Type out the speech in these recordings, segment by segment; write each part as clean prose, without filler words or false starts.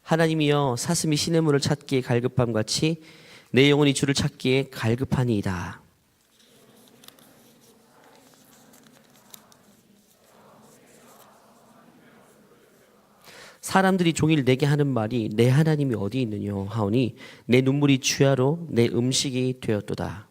하나님이여 사슴이 시냇물을 찾기에 갈급함 같이 내 영혼이 주를 찾기에 갈급하니이다. 사람들이 종일 내게 하는 말이 내 하나님이 어디 있느냐 하오니 내 눈물이 주야로 내 음식이 되었도다.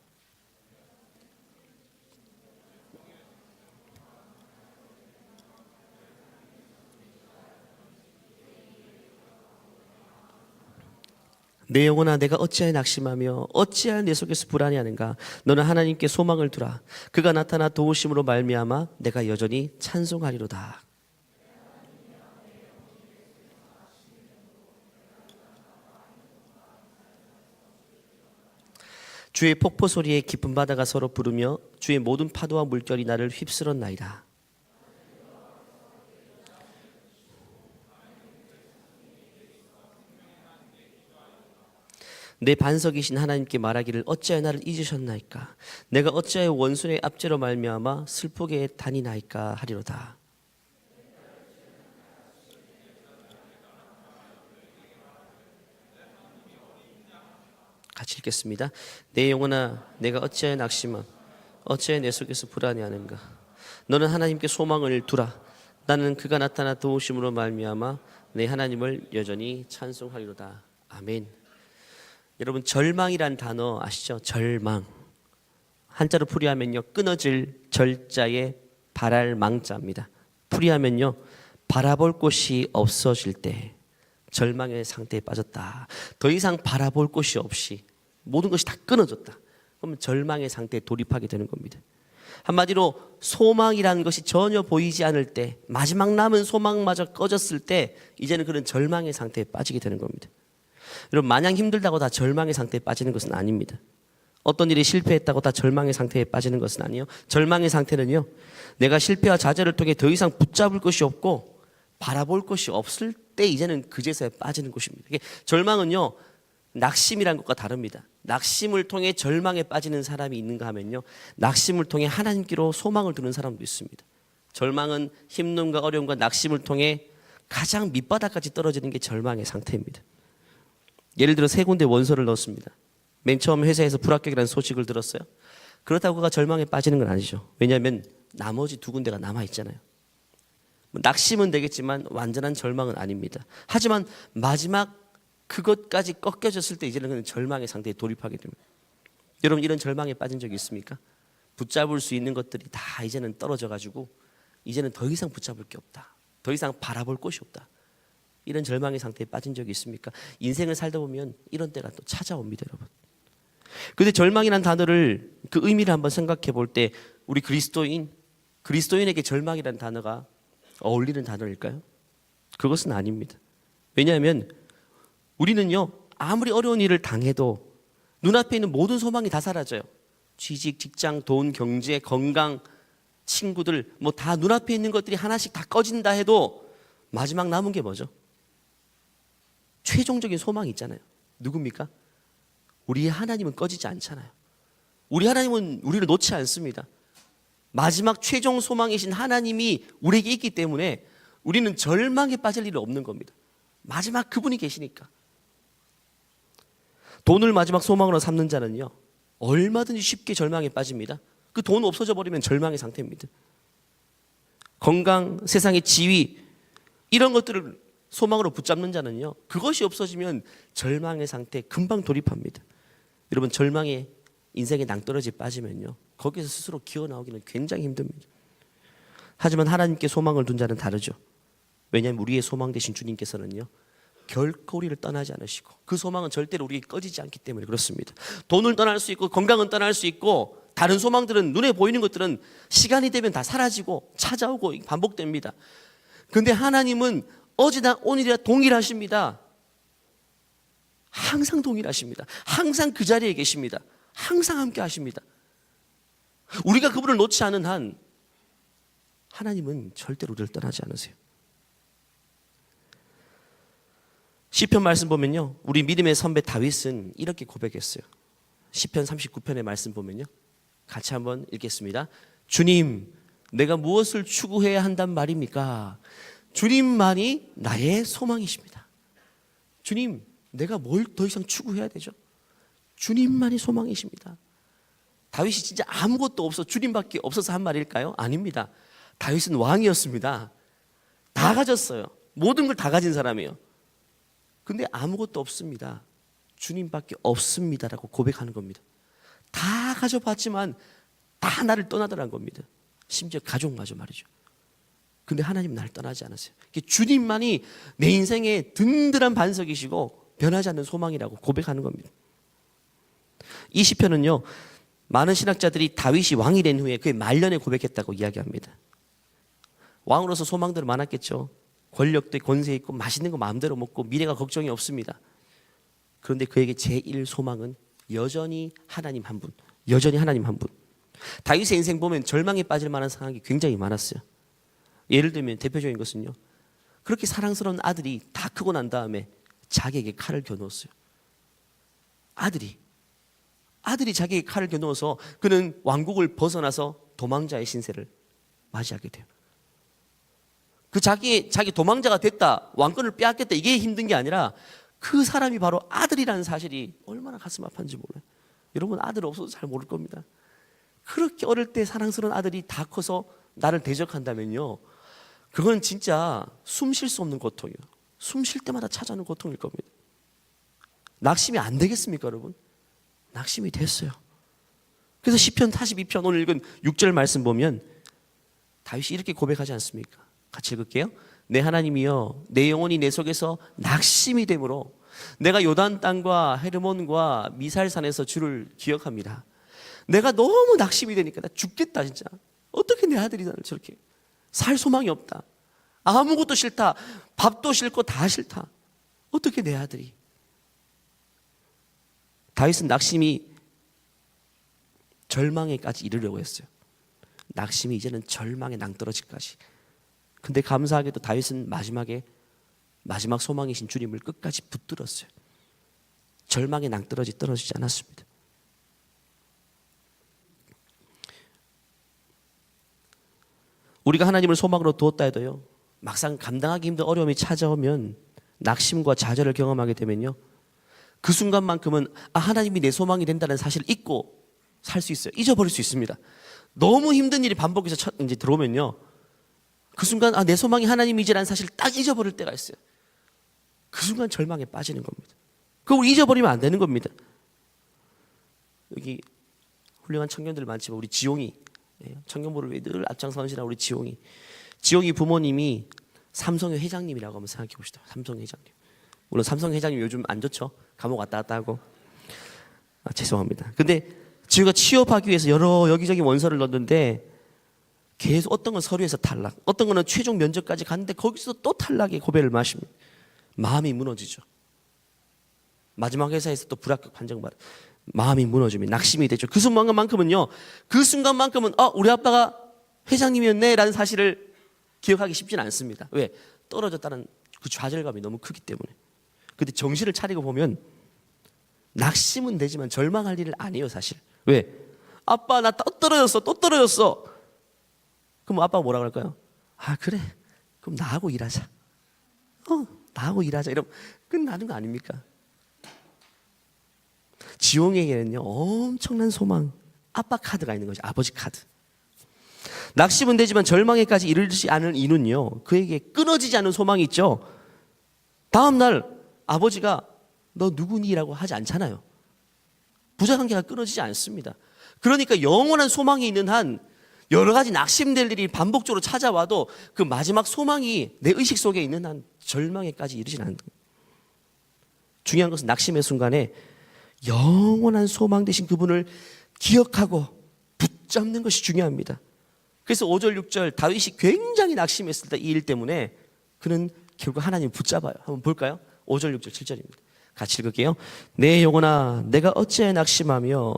내 영혼아 내가 어찌하여 낙심하며 어찌하여 내 속에서 불안해하는가. 너는 하나님께 소망을 두라. 그가 나타나 도우심으로 말미암아 내가 여전히 찬송하리로다. 주의 폭포 소리에 깊은 바다가 서로 부르며 주의 모든 파도와 물결이 나를 휩쓸었나이다. 내 반석이신 하나님께 말하기를 어찌하여 나를 잊으셨나이까. 내가 어찌하여 원수의 압제로 말미암아 슬프게 다니나이까 하리로다. 같이 읽겠습니다. 내 영혼아 내가 어찌하여 낙심함 어찌하여 내 속에서 불안해하는가. 너는 하나님께 소망을 두라. 나는 그가 나타나 도우심으로 말미암아 내 하나님을 여전히 찬송하리로다. 아멘. 여러분 절망이란 단어 아시죠? 절망. 한자로 풀이하면요 끊어질 절자에 바랄 망자입니다. 풀이하면요 바라볼 곳이 없어질 때 절망의 상태에 빠졌다. 더 이상 바라볼 곳이 없이 모든 것이 다 끊어졌다. 그러면 절망의 상태에 돌입하게 되는 겁니다. 한마디로 소망이라는 것이 전혀 보이지 않을 때, 마지막 남은 소망마저 꺼졌을 때 이제는 그런 절망의 상태에 빠지게 되는 겁니다. 여러분 마냥 힘들다고 다 절망의 상태에 빠지는 것은 아닙니다. 어떤 일이 실패했다고 다 절망의 상태에 빠지는 것은 아니에요. 절망의 상태는요 내가 실패와 좌절을 통해 더 이상 붙잡을 것이 없고 바라볼 것이 없을 때 이제는 그제서야 빠지는 것입니다. 절망은요 낙심이란 것과 다릅니다. 낙심을 통해 절망에 빠지는 사람이 있는가 하면요 낙심을 통해 하나님께로 소망을 두는 사람도 있습니다. 절망은 힘듦과 어려움과 낙심을 통해 가장 밑바닥까지 떨어지는 게 절망의 상태입니다. 예를 들어 세 군데 원서를 넣었습니다. 맨 처음 회사에서 불합격이라는 소식을 들었어요. 그렇다고 그가 절망에 빠지는 건 아니죠. 왜냐하면 나머지 두 군데가 남아있잖아요. 낙심은 되겠지만 완전한 절망은 아닙니다. 하지만 마지막 그것까지 꺾여졌을 때 이제는 그는 절망의 상태에 돌입하게 됩니다. 여러분 이런 절망에 빠진 적이 있습니까? 붙잡을 수 있는 것들이 다 이제는 떨어져가지고 이제는 더 이상 붙잡을 게 없다. 더 이상 바라볼 곳이 없다. 이런 절망의 상태에 빠진 적이 있습니까? 인생을 살다 보면 이런 때가 또 찾아옵니다, 여러분. 그런데 절망이라는 단어를 그 의미를 한번 생각해 볼 때 우리 그리스도인에게 절망이라는 단어가 어울리는 단어일까요? 그것은 아닙니다. 왜냐하면 우리는요 아무리 어려운 일을 당해도 눈앞에 있는 모든 소망이 다 사라져요. 취직, 직장, 돈, 경제, 건강, 친구들 뭐 다 눈앞에 있는 것들이 하나씩 다 꺼진다 해도 마지막 남은 게 뭐죠? 최종적인 소망이 있잖아요. 누굽니까? 우리의 하나님은 꺼지지 않잖아요. 우리 하나님은 우리를 놓지 않습니다. 마지막 최종 소망이신 하나님이 우리에게 있기 때문에 우리는 절망에 빠질 일이 없는 겁니다. 마지막 그분이 계시니까. 돈을 마지막 소망으로 삼는 자는요 얼마든지 쉽게 절망에 빠집니다. 그 돈 없어져 버리면 절망의 상태입니다. 건강, 세상의 지위 이런 것들을 소망으로 붙잡는 자는요 그것이 없어지면 절망의 상태에 금방 돌입합니다. 여러분 절망에 인생의 낭떠러지에 빠지면요 거기서 스스로 기어 나오기는 굉장히 힘듭니다. 하지만 하나님께 소망을 둔 자는 다르죠. 왜냐하면 우리의 소망 되신 주님께서는요 결코 우리를 떠나지 않으시고 그 소망은 절대로 우리에게 꺼지지 않기 때문에 그렇습니다. 돈을 떠날 수 있고 건강은 떠날 수 있고 다른 소망들은 눈에 보이는 것들은 시간이 되면 다 사라지고 찾아오고 반복됩니다. 그런데 하나님은 어제나 오늘이나 동일하십니다. 항상 동일하십니다. 항상 그 자리에 계십니다. 항상 함께 하십니다. 우리가 그분을 놓지 않은 한 하나님은 절대로 우리를 떠나지 않으세요. 시편 말씀 보면요 우리 믿음의 선배 다윗은 이렇게 고백했어요. 시편 39편의 말씀 보면요 같이 한번 읽겠습니다. 주님 내가 무엇을 추구해야 한단 말입니까? 주님만이 나의 소망이십니다. 주님, 내가 뭘 더 이상 추구해야 되죠? 주님만이 소망이십니다. 다윗이 진짜 아무것도 없어 주님밖에 없어서 한 말일까요? 아닙니다. 다윗은 왕이었습니다. 다 가졌어요. 모든 걸 다 가진 사람이에요. 근데 아무것도 없습니다. 주님밖에 없습니다라고 고백하는 겁니다. 다 가져봤지만 다 나를 떠나더란 겁니다. 심지어 가족마저 말이죠. 근데 하나님은 나를 떠나지 않았어요. 주님만이 내 인생의 든든한 반석이시고 변하지 않는 소망이라고 고백하는 겁니다. 이 시편은요, 많은 신학자들이 다윗이 왕이 된 후에 그의 말년에 고백했다고 이야기합니다. 왕으로서 소망들은 많았겠죠. 권력도 권세 있고 맛있는 거 마음대로 먹고 미래가 걱정이 없습니다. 그런데 그에게 제1 소망은 여전히 하나님 한 분, 여전히 하나님 한 분. 다윗의 인생 보면 절망에 빠질 만한 상황이 굉장히 많았어요. 예를 들면 대표적인 것은요, 그렇게 사랑스러운 아들이 다 크고 난 다음에 자기에게 칼을 겨누었어요. 아들이 자기에게 칼을 겨누어서 그는 왕국을 벗어나서 도망자의 신세를 맞이하게 돼요. 그 자기 도망자가 됐다, 왕권을 빼앗겠다, 이게 힘든 게 아니라 그 사람이 바로 아들이라는 사실이 얼마나 가슴 아팠는지 몰라요. 여러분 아들 없어도 잘 모를 겁니다. 그렇게 어릴 때 사랑스러운 아들이 다 커서 나를 대적한다면요, 그건 진짜 숨 쉴 수 없는 고통이에요. 숨 쉴 때마다 찾아오는 고통일 겁니다. 낙심이 안 되겠습니까, 여러분? 낙심이 됐어요. 그래서 시편 42편 오늘 읽은 6절 말씀 보면 다윗이 이렇게 고백하지 않습니까? 같이 읽을게요. 내 하나님이여, 내 영혼이 내 속에서 낙심이 되므로 내가 요단 땅과 헤르몬과 미살산에서 주를 기억합니다. 내가 너무 낙심이 되니까 나 죽겠다 진짜. 어떻게 내 아들이 나를 저렇게, 살 소망이 없다, 아무것도 싫다, 밥도 싫고 다 싫다, 어떻게 내 아들이. 다윗은 낙심이 절망에까지 이르려고 했어요. 낙심이 이제는 절망에 낭떠러지까지. 근데 감사하게도 다윗은 마지막 소망이신 주님을 끝까지 붙들었어요. 절망의 낭떠러지 떨어지지 않았습니다. 우리가 하나님을 소망으로 두었다 해도요, 막상 감당하기 힘든 어려움이 찾아오면 낙심과 좌절을 경험하게 되면요, 그 순간만큼은 하나님이 내 소망이 된다는 사실을 잊고 살 수 있어요. 잊어버릴 수 있습니다. 너무 힘든 일이 반복해서 이제 들어오면요, 그 순간 내 소망이 하나님이지라는 사실을 딱 잊어버릴 때가 있어요. 그 순간 절망에 빠지는 겁니다. 그걸 잊어버리면 안 되는 겁니다. 여기 훌륭한 청년들 많지만 우리 지용이, 청년부를 위해 늘 앞장서시는 우리 지용이 부모님이 삼성의 회장님이라고 한번 생각해 봅시다. 삼성 회장님. 물론 삼성 회장님 요즘 안 좋죠. 감옥 왔다 갔다 하고. 죄송합니다. 근데 지우가 취업하기 위해서 여러 여기저기 원서를 넣었는데 계속 어떤 건 서류에서 탈락, 어떤 거는 최종 면접까지 갔는데 거기서 또 탈락의 고배를 마십니다. 마음이 무너지죠. 마지막 회사에서 또 불합격 판정받아 마음이 무너지면 낙심이 되죠. 그 순간만큼은요, 우리 아빠가 회장님이었네 라는 사실을 기억하기 쉽지는 않습니다. 왜? 떨어졌다는 그 좌절감이 너무 크기 때문에. 근데 정신을 차리고 보면 낙심은 되지만 절망할 일을 안 해요, 사실. 왜? 아빠 나 또 떨어졌어. 그럼 아빠가 뭐라 그럴까요? 그래, 그럼 나하고 일하자. 나하고 일하자. 이러면 끝나는 거 아닙니까? 지용에게는요, 엄청난 소망, 아빠 카드가 있는 거죠. 아버지 카드. 낙심은 되지만 절망에까지 이르지 않은 이는요, 그에게 끊어지지 않은 소망이 있죠. 다음날 아버지가 너 누구니?라고 하지 않잖아요. 부자관계가 끊어지지 않습니다. 그러니까 영원한 소망이 있는 한 여러 가지 낙심될 일이 반복적으로 찾아와도 그 마지막 소망이 내 의식 속에 있는 한 절망에까지 이르지 않는다. 중요한 것은 낙심의 순간에 영원한 소망 되신 그분을 기억하고 붙잡는 것이 중요합니다. 그래서 5절 6절 다윗이 굉장히 낙심했을 때 이 일 때문에 그는 결국 하나님 붙잡아요. 한번 볼까요? 5절 6절 7절입니다. 같이 읽을게요. 내 영혼아 내가 어찌하여 낙심하며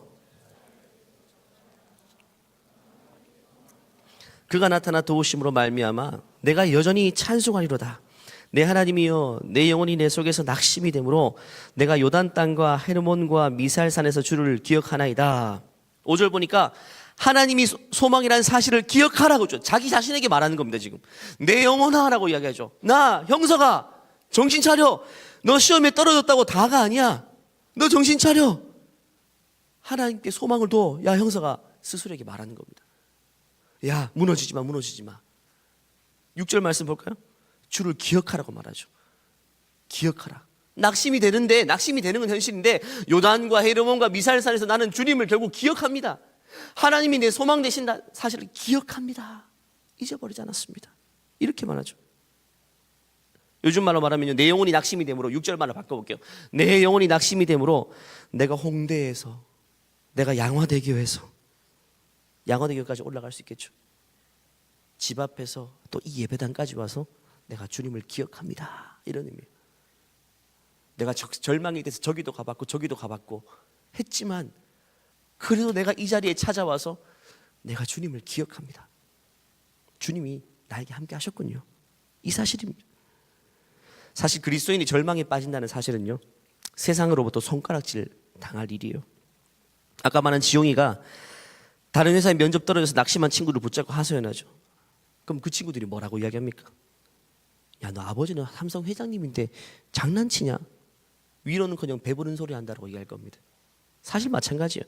그가 나타나 도우심으로 말미암아 내가 여전히 찬송하리로다. 내 하나님이여 내 영혼이 내 속에서 낙심이 되므로 내가 요단 땅과 헤르몬과 미살산에서 주를 기억하나이다. 5절 보니까 하나님이 소망이라는 사실을 기억하라고 줘. 자기 자신에게 말하는 겁니다. 지금 내 영혼아 라고 이야기하죠. 나 형서가 정신 차려. 너 시험에 떨어졌다고 다가 아니야. 너 정신 차려. 하나님께 소망을 둬. 야, 형사가 스스로에게 말하는 겁니다. 야, 무너지지 마, 무너지지 마. 6절 말씀 볼까요? 주를 기억하라고 말하죠. 기억하라. 낙심이 되는 건 현실인데, 요단과 헤르몬과 미살산에서 나는 주님을 결국 기억합니다. 하나님이 내 소망 되신 사실을 기억합니다. 잊어버리지 않았습니다. 이렇게 말하죠. 요즘 말로 말하면요, 내 영혼이 낙심이 되므로, 6절 말로 바꿔볼게요. 내 영혼이 낙심이 되므로 내가 홍대에서, 내가 양화대교에서, 양화대교까지 올라갈 수 있겠죠. 집 앞에서 또 이 예배당까지 와서 내가 주님을 기억합니다. 이런 의미예요. 내가 절망이 돼서 저기도 가봤고 했지만, 그래도 내가 이 자리에 찾아와서 내가 주님을 기억합니다. 주님이 나에게 함께 하셨군요. 이 사실입니다. 사실 그리스도인이 절망에 빠진다는 사실은요, 세상으로부터 손가락질 당할 일이에요. 아까 말한 지용이가 다른 회사에 면접 떨어져서 낙심한 친구를 붙잡고 하소연하죠. 그럼 그 친구들이 뭐라고 이야기합니까? 야, 너 아버지는 삼성 회장님인데 장난치냐? 위로는커녕 배부른 소리 한다고 얘기할 겁니다. 사실 마찬가지예요.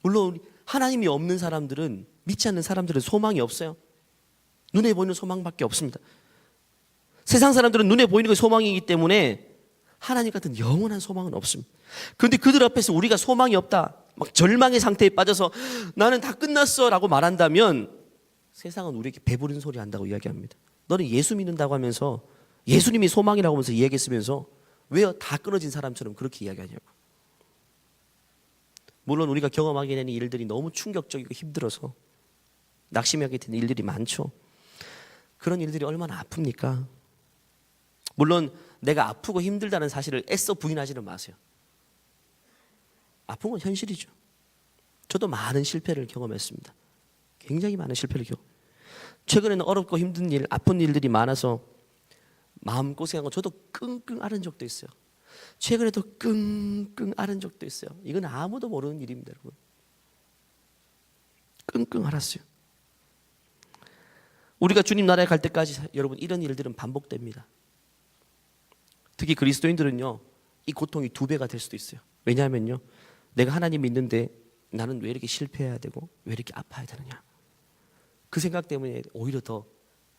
물론 하나님이 없는 사람들은, 믿지 않는 사람들은 소망이 없어요. 눈에 보이는 소망밖에 없습니다. 세상 사람들은 눈에 보이는 게 소망이기 때문에 하나님 같은 영원한 소망은 없습니다. 그런데 그들 앞에서 우리가 소망이 없다, 막 절망의 상태에 빠져서 나는 다 끝났어 라고 말한다면, 세상은 우리에게 배부른 소리 한다고 이야기합니다. 너는 예수 믿는다고 하면서, 예수님이 소망이라고 하면서 이야기했으면서 왜 다 끊어진 사람처럼 그렇게 이야기하냐고. 물론 우리가 경험하게 되는 일들이 너무 충격적이고 힘들어서 낙심하게 되는 일들이 많죠. 그런 일들이 얼마나 아픕니까? 물론 내가 아프고 힘들다는 사실을 애써 부인하지는 마세요. 아픈 건 현실이죠. 저도 많은 실패를 경험했습니다. 굉장히 많은 실패를 최근에는 어렵고 힘든 일, 아픈 일들이 많아서 마음고생하고 저도 끙끙 앓은 적도 있어요. 최근에도 끙끙 앓은 적도 있어요. 이건 아무도 모르는 일입니다, 여러분. 끙끙 앓았어요. 우리가 주님 나라에 갈 때까지 여러분, 이런 일들은 반복됩니다. 특히 그리스도인들은요, 이 고통이 2배가 될 수도 있어요. 왜냐하면요, 내가 하나님 믿는데 나는 왜 이렇게 실패해야 되고 왜 이렇게 아파야 되느냐, 그 생각 때문에 오히려 더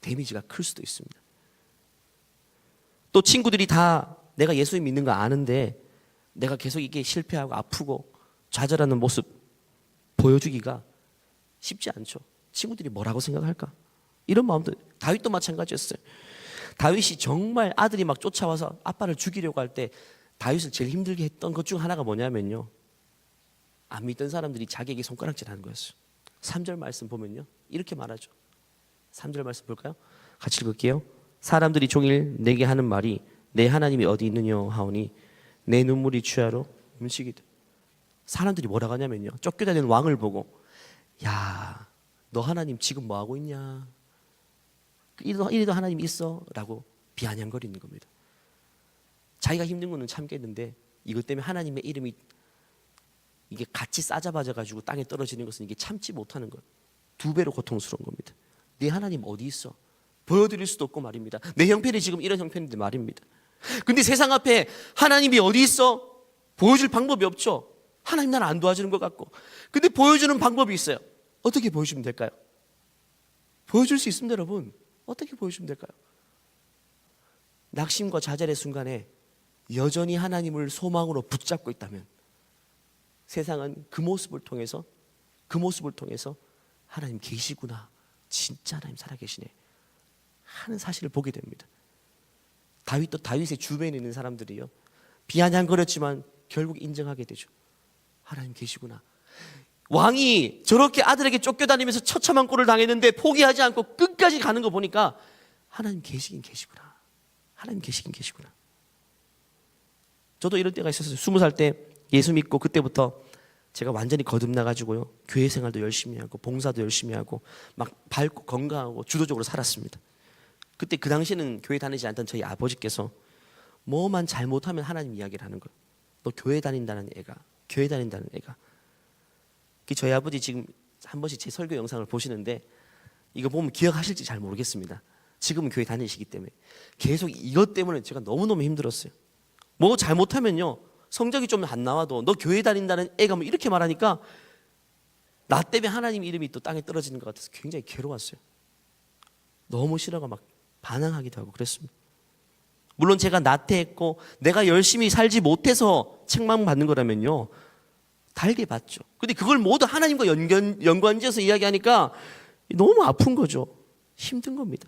데미지가 클 수도 있습니다. 또 친구들이 다 내가 예수님 믿는 거 아는데 내가 계속 이게 실패하고 아프고 좌절하는 모습 보여주기가 쉽지 않죠. 친구들이 뭐라고 생각할까, 이런 마음도. 다윗도 마찬가지였어요. 다윗이 정말 아들이 막 쫓아와서 아빠를 죽이려고 할 때 다윗을 제일 힘들게 했던 것 중 하나가 뭐냐면요, 안 믿던 사람들이 자기에게 손가락질하는 거였어요. 3절 말씀 보면요, 이렇게 말하죠. 3절 말씀 볼까요? 같이 읽을게요. 사람들이 종일 내게 하는 말이 내 하나님이 어디 있느냐 하오니 내 눈물이 주야로 음식이다. 사람들이 뭐라고 하냐면요, 쫓겨다니는 왕을 보고, 야, 너 하나님 지금 뭐 하고 있냐, 이래도 하나님 있어? 라고 비아냥거리는 겁니다. 자기가 힘든 거는 참겠는데 이것 때문에 하나님의 이름이 이게 같이 싸잡아져가지고 땅에 떨어지는 것은 이게 참지 못하는 것, 2배로 고통스러운 겁니다. 네 하나님 어디 있어? 보여드릴 수도 없고 말입니다. 내 형편이 지금 이런 형편인데 말입니다. 근데 세상 앞에 하나님이 어디 있어? 보여줄 방법이 없죠. 하나님 나를 안 도와주는 것 같고. 근데 보여주는 방법이 있어요. 어떻게 보여주면 될까요? 보여줄 수 있습니다, 여러분. 어떻게 보여주면 될까요? 낙심과 좌절의 순간에 여전히 하나님을 소망으로 붙잡고 있다면 세상은 그 모습을 통해서 하나님 계시구나, 진짜 하나님 살아계시네 하는 사실을 보게 됩니다. 다윗도 다윗의 주변에 있는 사람들이요, 비아냥거렸지만 결국 인정하게 되죠. 하나님 계시구나. 왕이 저렇게 아들에게 쫓겨다니면서 처참한 꼴을 당했는데 포기하지 않고 끝까지 가는 거 보니까 하나님 계시긴 계시구나. 하나님 계시긴 계시구나. 저도 이런 때가 있었어요. 20살 때 예수 믿고 그때부터 제가 완전히 거듭나가지고요, 교회 생활도 열심히 하고 봉사도 열심히 하고 막 밝고 건강하고 주도적으로 살았습니다. 그때 그 당시에는 교회 다니지 않던 저희 아버지께서 뭐만 잘못하면 하나님 이야기를 하는 거예요. 너 교회 다닌다는 애가. 저희 아버지 지금 한 번씩 제 설교 영상을 보시는데 이거 보면 기억하실지 잘 모르겠습니다. 지금은 교회 다니시기 때문에 계속 이것 때문에 제가 너무너무 힘들었어요. 뭐 잘못하면요 성적이 좀 안 나와도 너 교회 다닌다는 애가 뭐 이렇게 말하니까 나 때문에 하나님 이름이 또 땅에 떨어지는 것 같아서 굉장히 괴로웠어요. 너무 싫어가 막 반항하기도 하고 그랬습니다. 물론 제가 나태했고 내가 열심히 살지 못해서 책망받는 거라면요 달게 받죠. 근데 그걸 모두 하나님과 연관지어서 이야기하니까 너무 아픈 거죠. 힘든 겁니다.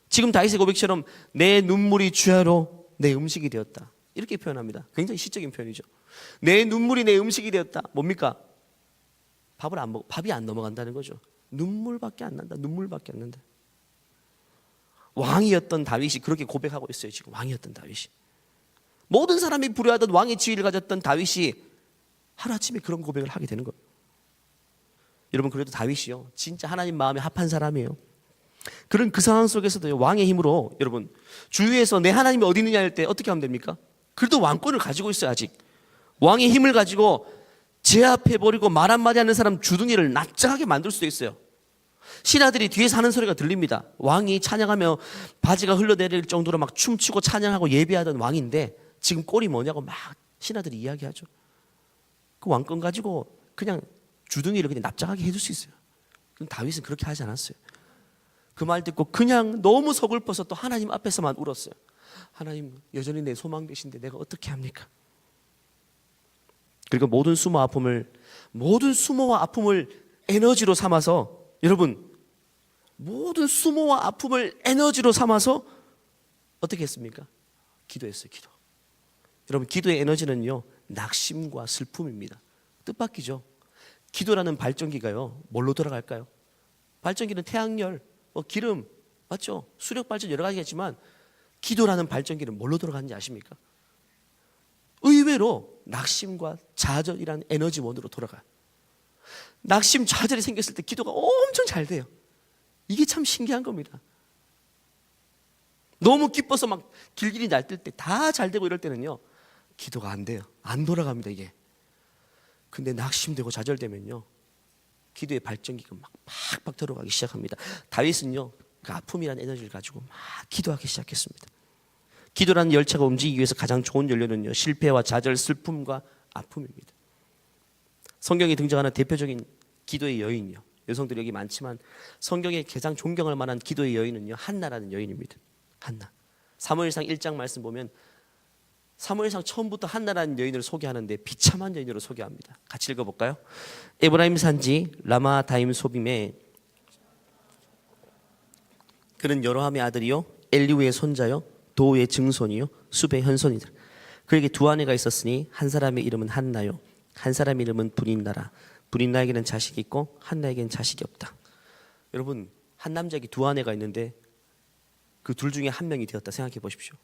지금 다윗의 고백처럼 내 눈물이 주야로 내 음식이 되었다 이렇게 표현합니다. 굉장히 시적인 표현이죠. 내 눈물이 내 음식이 되었다. 뭡니까? 밥을 안 먹어, 밥이 안 넘어간다는 거죠. 눈물밖에 안 난다. 눈물밖에 안 난다. 왕이었던 다윗이 그렇게 고백하고 있어요. 지금 왕이었던 다윗이, 모든 사람이 부려하던 왕의 지위를 가졌던 다윗이 하루아침에 그런 고백을 하게 되는 거예요. 여러분, 그래도 다윗이요 진짜 하나님 마음에 합한 사람이에요. 그런 그 상황 속에서도 왕의 힘으로, 여러분 주위에서 내 하나님이 어디 있느냐 할 때 어떻게 하면 됩니까? 그래도 왕권을 가지고 있어요. 아직 왕의 힘을 가지고 제압해버리고 말 한마디 하는 사람 주둥이를 납작하게 만들 수도 있어요. 신하들이 뒤에서 하는 소리가 들립니다. 왕이 찬양하며 바지가 흘러내릴 정도로 막 춤추고 찬양하고 예배하던 왕인데 지금 꼴이 뭐냐고 막 신하들이 이야기하죠. 그 왕권 가지고 그냥 주둥이를 그냥 납작하게 해줄 수 있어요. 그럼 다윗은 그렇게 하지 않았어요. 그 말 듣고 그냥 너무 서글퍼서 또 하나님 앞에서만 울었어요. 하나님 여전히 내 소망 되신데 내가 어떻게 합니까? 그리고 모든 수모와 아픔을 에너지로 삼아서, 여러분 모든 수모와 아픔을 에너지로 삼아서 어떻게 했습니까? 기도했어요. 기도. 여러분, 기도의 에너지는요 낙심과 슬픔입니다. 뜻밖이죠. 기도라는 발전기가요 뭘로 돌아갈까요? 발전기는 태양열, 기름, 맞죠? 수력 발전 여러 가지가 있지만 기도라는 발전기는 뭘로 돌아가는지 아십니까? 의외로 낙심과 좌절이라는 에너지원으로 돌아가요. 낙심, 좌절이 생겼을 때 기도가 엄청 잘 돼요. 이게 참 신기한 겁니다. 너무 기뻐서 막 길길이 날뛸 때 다 잘 되고 이럴 때는요 기도가 안 돼요. 안 돌아갑니다 이게. 근데 낙심되고 좌절되면요 기도의 발전기가 막 팍팍 들어가기 시작합니다. 다윗은요 그 아픔이라는 에너지를 가지고 막 기도하기 시작했습니다. 기도라는 열차가 움직이기 위해서 가장 좋은 연료는요 실패와 좌절, 슬픔과 아픔입니다. 성경에 등장하는 대표적인 기도의 여인이요, 여성들이 여기 많지만 성경에 가장 존경할 만한 기도의 여인은요 한나라는 여인입니다. 한나. 사무엘상 1장 말씀 보면 사무엘상 처음부터 한나라는 여인을 소개하는데 비참한 여인으로 소개합니다. 같이 읽어볼까요? 에브라임 산지 라마다임 소빔에 그는 여로함의 아들이요 엘리우의 손자요 도우의 증손이요 숲의 현손이다. 그에게 두 아내가 있었으니 한 사람의 이름은 한나요 한 사람의 이름은 브린나라. 브린나에게는 자식이 있고 한나에게는 자식이 없다. 여러분, 한 남자에게 두 아내가 있는데 그 둘 중에 한 명이 되었다 생각해 보십시오.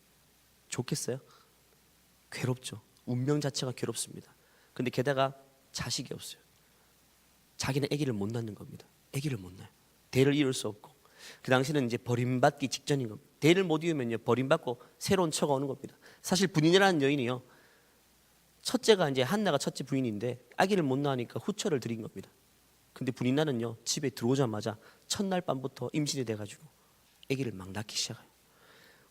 좋겠어요? 괴롭죠. 운명 자체가 괴롭습니다. 근데 게다가 자식이 없어요. 자기는 아기를 못 낳는 겁니다. 아기를 못 낳아요. 대를 이룰 수 없고, 그 당시는 이제 버림받기 직전인 겁니다. 대를 못 이으면요 버림받고 새로운 처가 오는 겁니다. 사실 브린이라는 여인이요 첫째가 이제 한나가 첫째 부인인데 아기를 못 낳으니까 후처를 드린 겁니다. 근데 브린나는요 집에 들어오자마자 첫날 밤부터 임신이 돼가지고 아기를 막 낳기 시작해요.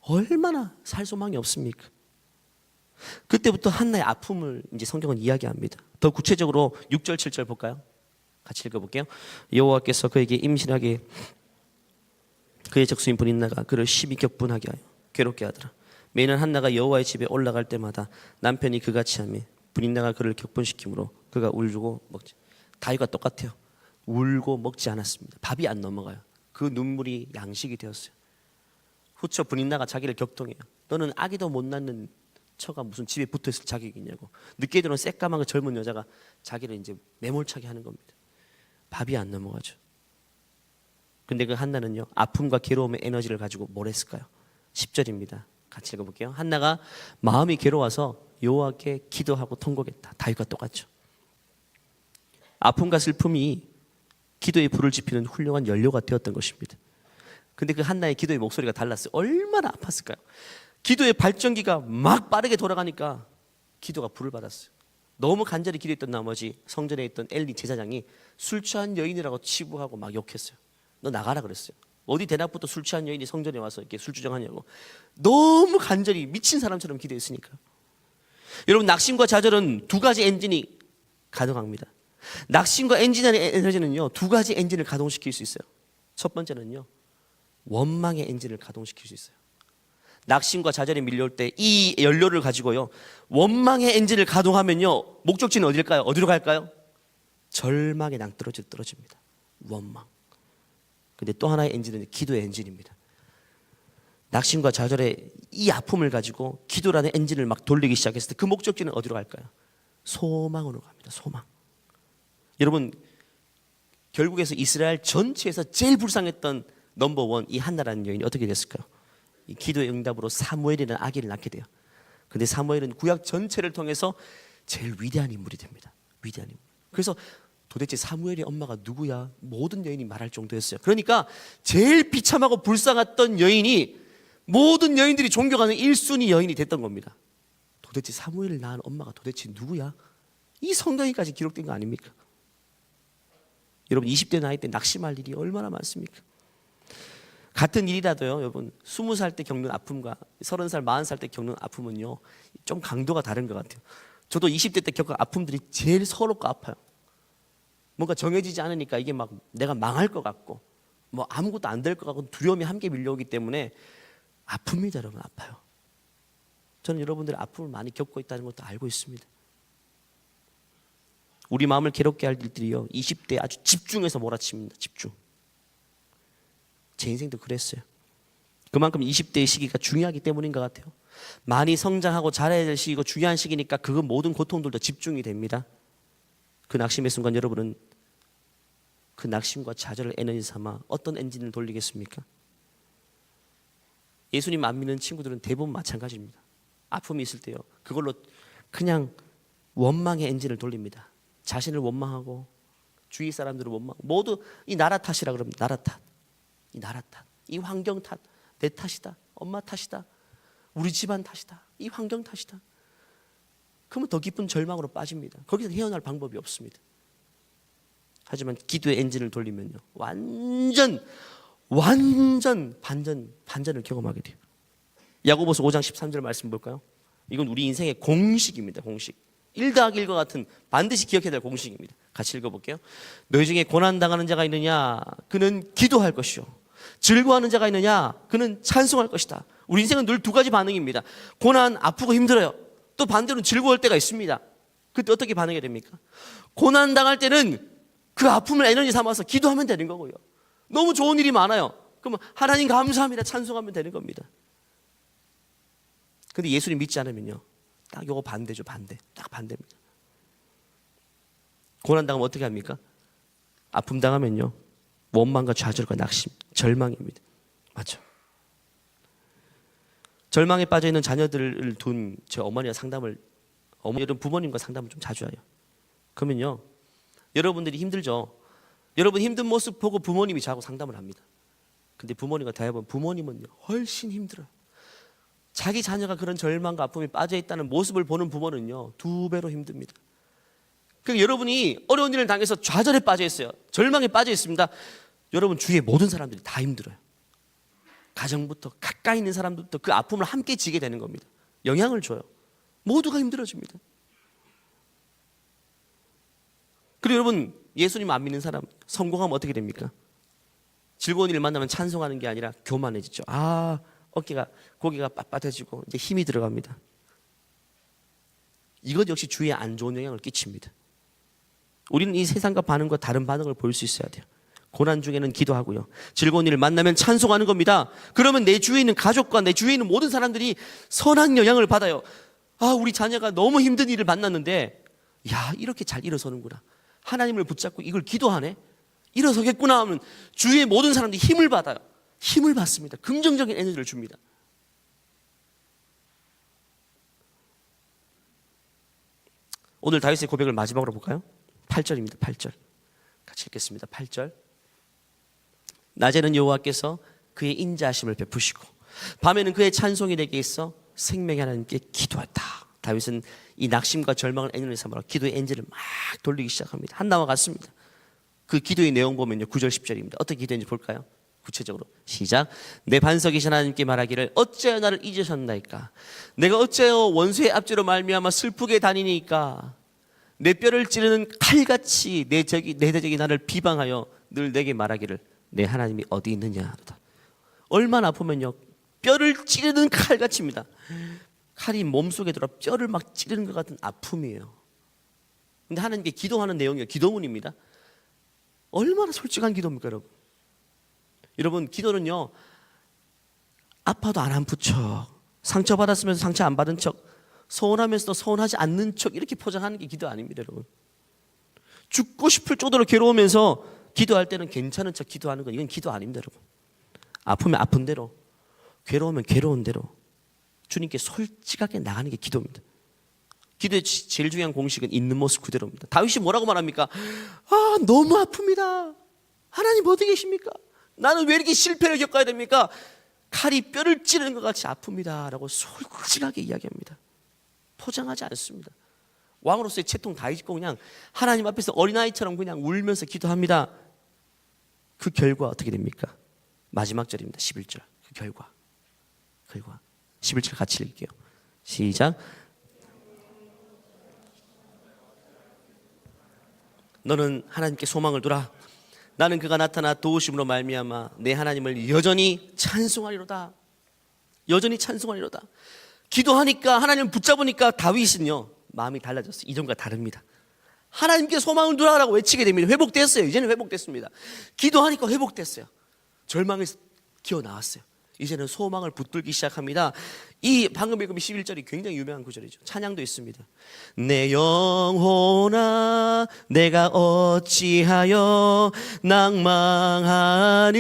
얼마나 살 소망이 없습니까? 그때부터 한나의 아픔을 이제 성경은 이야기합니다. 더 구체적으로 6절 7절 볼까요? 같이 읽어볼게요. 여호와께서 그에게 임신하게 그의 적수인 브린나가 그를 심히 격분하게 하여 괴롭게 하더라. 매년 한나가 여호와의 집에 올라갈 때마다 남편이 그같이 하며 브린나가 그를 격분시키므로 그가 울고 먹지. 다윗과 똑같아요. 울고 먹지 않았습니다. 밥이 안 넘어가요. 그 눈물이 양식이 되었어요. 후처 브린나가 자기를 격동해요. 너는 아기도 못 낳는 처가 무슨 집에 붙어있을 자격이 있냐고. 늦게 들어온 새까만 그 젊은 여자가 자기를 이제 매몰차게 하는 겁니다. 밥이 안 넘어가죠. 근데 그 한나는요 아픔과 괴로움의 에너지를 가지고 뭘 했을까요? 10절입니다. 같이 읽어볼게요. 한나가 마음이 괴로워서 여호와께 기도하고 통곡했다. 다윗과 똑같죠. 아픔과 슬픔이 기도의 불을 지피는 훌륭한 연료가 되었던 것입니다. 근데 그 한나의 기도의 목소리가 달랐어요. 얼마나 아팠을까요? 기도의 발전기가 막 빠르게 돌아가니까 기도가 불을 받았어요. 너무 간절히 기도했던 나머지 성전에 있던 엘리 제사장이 술 취한 여인이라고 치부하고 막 욕했어요. 너 나가라 그랬어요. 어디 대낮부터 술 취한 여인이 성전에 와서 이렇게 술 주정하냐고. 너무 간절히 미친 사람처럼 기도했으니까. 여러분, 낙심과 좌절은 두 가지 엔진이 가동합니다. 낙심과 에너지는요, 두 가지 엔진을 가동시킬 수 있어요. 첫 번째는요, 원망의 엔진을 가동시킬 수 있어요. 낙심과 좌절이 밀려올 때 이 연료를 가지고요, 원망의 엔진을 가동하면요, 목적지는 어딜까요? 어디로 갈까요? 절망의 낭떠러지로 떨어집니다. 원망. 근데 또 하나의 엔진은 기도의 엔진입니다. 낙심과 좌절의 이 아픔을 가지고 기도라는 엔진을 막 돌리기 시작했을 때 그 목적지는 어디로 갈까요? 소망으로 갑니다. 소망. 여러분, 결국에서 이스라엘 전체에서 제일 불쌍했던 넘버원 이 한나라는 여인이 어떻게 됐을까요? 이 기도의 응답으로 사무엘이라는 아기를 낳게 돼요. 근데 사무엘은 구약 전체를 통해서 제일 위대한 인물이 됩니다. 위대한 인물. 그래서 도대체 사무엘의 엄마가 누구야? 모든 여인이 말할 정도였어요. 그러니까 제일 비참하고 불쌍했던 여인이 모든 여인들이 존경하는 1순위 여인이 됐던 겁니다. 도대체 사무엘을 낳은 엄마가 도대체 누구야? 이 성경에까지 기록된 거 아닙니까? 여러분, 20대 나이 때 낙심할 일이 얼마나 많습니까? 같은 일이라도요, 여러분, 20살 때 겪는 아픔과 30살, 40살 때 겪는 아픔은요, 좀 강도가 다른 것 같아요. 저도 20대 때 겪은 아픔들이 제일 서럽고 아파요. 뭔가 정해지지 않으니까 이게 막 내가 망할 것 같고, 뭐 아무것도 안 될 것 같고 두려움이 함께 밀려오기 때문에 아픕니다, 여러분. 아파요. 저는 여러분들의 아픔을 많이 겪고 있다는 것도 알고 있습니다. 우리 마음을 괴롭게 할 일들이요, 20대에 아주 집중해서 몰아칩니다. 집중. 제 인생도 그랬어요. 그만큼 20대의 시기가 중요하기 때문인 것 같아요. 많이 성장하고 잘해야 될 시기고 중요한 시기니까 그 모든 고통들도 집중이 됩니다. 그 낙심의 순간 여러분은 그 낙심과 좌절을 에너지 삼아 어떤 엔진을 돌리겠습니까? 예수님 안 믿는 친구들은 대부분 마찬가지입니다. 아픔이 있을 때요, 그걸로 그냥 원망의 엔진을 돌립니다. 자신을 원망하고 주위 사람들을 원망하고 모두 이 나라 탓이라 그러면 나라 탓, 이 나라 탓, 이 환경 탓, 내 탓이다, 엄마 탓이다, 우리 집안 탓이다, 이 환경 탓이다. 그러면 더 깊은 절망으로 빠집니다. 거기서 헤어날 방법이 없습니다. 하지만 기도의 엔진을 돌리면요, 완전 반전을 경험하게 돼요. 야고보서 5장 13절 말씀 볼까요? 이건 우리 인생의 공식입니다. 공식. 1 더하기 1과 같은 반드시 기억해야 될 공식입니다. 같이 읽어볼게요. 너희 중에 고난당하는 자가 있느냐? 그는 기도할 것이요. 즐거워하는 자가 있느냐? 그는 찬송할 것이다. 우리 인생은 늘 두 가지 반응입니다. 고난, 아프고 힘들어요. 또 반대로 즐거울 때가 있습니다. 그때 어떻게 반응해야 됩니까? 고난 당할 때는 그 아픔을 에너지 삼아서 기도하면 되는 거고요. 너무 좋은 일이 많아요. 그러면 하나님 감사합니다, 찬송하면 되는 겁니다. 근데 예수님 믿지 않으면요, 딱 요거 반대죠. 반대. 딱 반대입니다. 고난 당하면 어떻게 합니까? 아픔 당하면요, 원망과 좌절과 낙심, 절망입니다. 맞죠? 절망에 빠져있는 자녀들을 둔 제 어머니와 상담을, 어머니는 부모님과 상담을 좀 자주 해요. 그러면요, 여러분들이 힘들죠. 여러분 힘든 모습 보고 부모님이 저하고 상담을 합니다. 근데 부모님과 대화해보면 부모님은요, 훨씬 힘들어요. 자기 자녀가 그런 절망과 아픔에 빠져있다는 모습을 보는 부모는요, 2배로 힘듭니다. 그러니까 여러분이 어려운 일을 당해서 좌절에 빠져있어요, 절망에 빠져있습니다. 여러분 주위의 모든 사람들이 다 힘들어요. 가정부터 가까이 있는 사람들부터 그 아픔을 함께 지게 되는 겁니다. 영향을 줘요. 모두가 힘들어집니다. 그리고 여러분, 예수님 안 믿는 사람 성공하면 어떻게 됩니까? 즐거운 일을 만나면 찬송하는 게 아니라 교만해지죠. 고개가 빳빳해지고 이제 힘이 들어갑니다. 이것 역시 주위에 안 좋은 영향을 끼칩니다. 우리는 이 세상과 반응과 다른 반응을 보일 수 있어야 돼요. 고난 중에는 기도하고요, 즐거운 일을 만나면 찬송하는 겁니다. 그러면 내 주위에 있는 가족과 내 주위에 있는 모든 사람들이 선한 영향을 받아요. 우리 자녀가 너무 힘든 일을 만났는데, 이렇게 잘 일어서는구나, 하나님을 붙잡고 이걸 기도하네, 일어서겠구나 하면 주위의 모든 사람들이 힘을 받아요. 힘을 받습니다. 긍정적인 에너지를 줍니다. 오늘 다윗의 고백을 마지막으로 볼까요? 8절입니다. 8절 같이 읽겠습니다. 8절. 낮에는 여호와께서 그의 인자하심을 베푸시고 밤에는 그의 찬송이 내게 있어 생명의 하나님께 기도했다. 다윗은 이 낙심과 절망을 에너지 삼아 기도의 엔진을 막 돌리기 시작합니다. 한나와 같습니다. 그 기도의 내용 보면요, 9절 10절입니다. 어떻게 기도했는지 볼까요? 구체적으로 시작. 내 반석이신 하나님께 말하기를 어찌하여 나를 잊으셨나이까. 내가 어찌하여 원수의 압제로 말미암아 슬프게 다니니까. 내 뼈를 찌르는 칼같이 내 대적이 나를 비방하여 늘 내게 말하기를 내 하나님이 어디 있느냐. 얼마나 아프면요, 뼈를 찌르는 칼같이입니다. 칼이 몸속에 들어 뼈를 막 찌르는 것 같은 아픔이에요. 근데 하나님께 기도하는 내용이에요. 기도문입니다. 얼마나 솔직한 기도입니까, 여러분? 여러분, 기도는요, 아파도 안 아픈 척, 상처받았으면서 상처 안 받은 척, 서운하면서도 서운하지 않는 척, 이렇게 포장하는 게 기도 아닙니다, 여러분. 죽고 싶을 정도로 괴로우면서 기도할 때는 괜찮은 척 기도하는 건 이건 기도 아닙니다, 여러분. 아프면 아픈 대로, 괴로우면 괴로운 대로 주님께 솔직하게 나가는 게 기도입니다. 기도의 제일 중요한 공식은 있는 모습 그대로입니다. 다윗이 뭐라고 말합니까? 아, 너무 아픕니다. 하나님 어디 계십니까? 나는 왜 이렇게 실패를 겪어야 됩니까? 칼이 뼈를 찌르는 것 같이 아픕니다 라고 솔직하게 이야기합니다. 포장하지 않습니다. 왕으로서의 채통 다 잊고 그냥 하나님 앞에서 어린아이처럼 그냥 울면서 기도합니다. 그 결과 어떻게 됩니까? 마지막 절입니다. 11절. 그 결과 11절 같이 읽을게요. 시작. 너는 하나님께 소망을 두라. 나는 그가 나타나 도우심으로 말미암아 내 하나님을 여전히 찬송하리로다. 여전히 찬송하리로다. 기도하니까 하나님을 붙잡으니까 다윗은요 마음이 달라졌어요. 이전과 다릅니다. 하나님께 소망을 두라라고 외치게 됩니다. 회복됐어요. 이제는 회복됐습니다. 기도하니까 회복됐어요. 절망에서 기어 나왔어요. 이제는 소망을 붙들기 시작합니다. 이 방금 읽은 11절이 굉장히 유명한 구절이죠. 찬양도 있습니다. 내 영혼아 내가 어찌하여 낭망하느냐.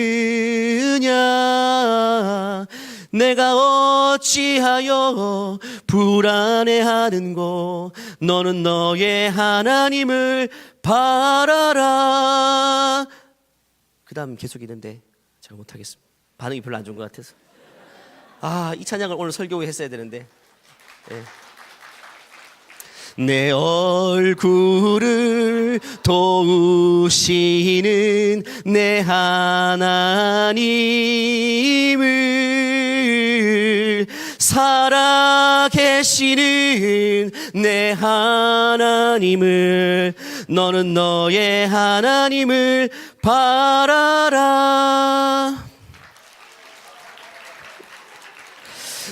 내가 어찌하여 불안해하는고. 너는 너의 하나님을 바라라. 그 다음 계속 있는데 제가 못하겠습니다. 반응이 별로 안 좋은 것 같아서. 이 찬양을 오늘 설교에 했어야 되는데. 네. 내 얼굴을 도우시는 내 하나님을, 살아계시는 내 하나님을, 너는 너의 하나님을 바라라.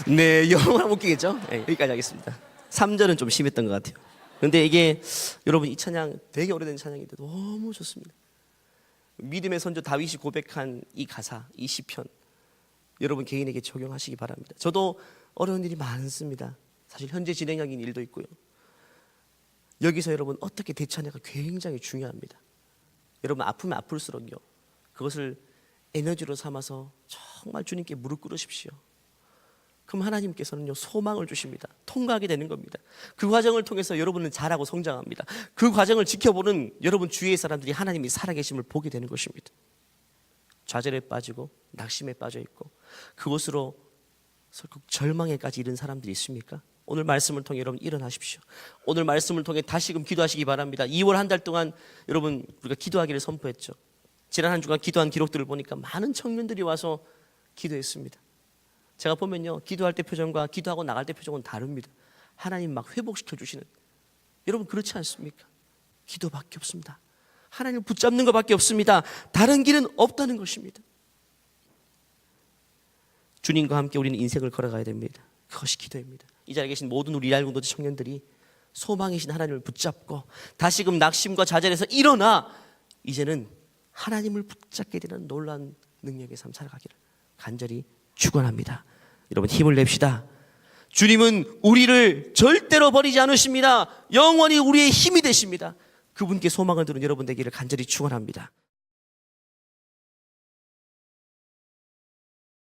네, 영어랑 웃기겠죠? 네, 여기까지 하겠습니다. 3절은 좀 심했던 것 같아요. 그런데 이게 여러분 이 찬양 되게 오래된 찬양인데 너무 좋습니다. 믿음의 선조 다윗이 고백한 이 가사, 이 시편 여러분 개인에게 적용하시기 바랍니다. 저도 어려운 일이 많습니다. 사실 현재 진행형인 일도 있고요. 여기서 여러분 어떻게 대처하냐가 굉장히 중요합니다. 여러분 아프면 아플수록요 그것을 에너지로 삼아서 정말 주님께 무릎 꿇으십시오. 그럼 하나님께서는요 소망을 주십니다. 통과하게 되는 겁니다. 그 과정을 통해서 여러분은 자라고 성장합니다. 그 과정을 지켜보는 여러분 주위의 사람들이 하나님이 살아계심을 보게 되는 것입니다. 좌절에 빠지고 낙심에 빠져 있고 그곳으로 절망에까지 이른 사람들이 있습니까? 오늘 말씀을 통해 여러분 일어나십시오. 오늘 말씀을 통해 다시금 기도하시기 바랍니다. 2월 한 달 동안 여러분 우리가 기도하기를 선포했죠. 지난 한 주간 기도한 기록들을 보니까 많은 청년들이 와서 기도했습니다. 제가 보면요 기도할 때 표정과 기도하고 나갈 때 표정은 다릅니다. 하나님 막 회복시켜 주시는, 여러분 그렇지 않습니까? 기도밖에 없습니다. 하나님을 붙잡는 것밖에 없습니다. 다른 길은 없다는 것입니다. 주님과 함께 우리는 인생을 걸어가야 됩니다. 그것이 기도입니다. 이 자리에 계신 모든 우리 이알 공동체 청년들이 소망이신 하나님을 붙잡고 다시금 낙심과 좌절에서 일어나 이제는 하나님을 붙잡게 되는 놀라운 능력의 삶 살아가기를 간절히 축원합니다. 여러분 힘을 냅시다. 주님은 우리를 절대로 버리지 않으십니다. 영원히 우리의 힘이 되십니다. 그분께 소망을 두는 여러분 되기를 간절히 축원합니다.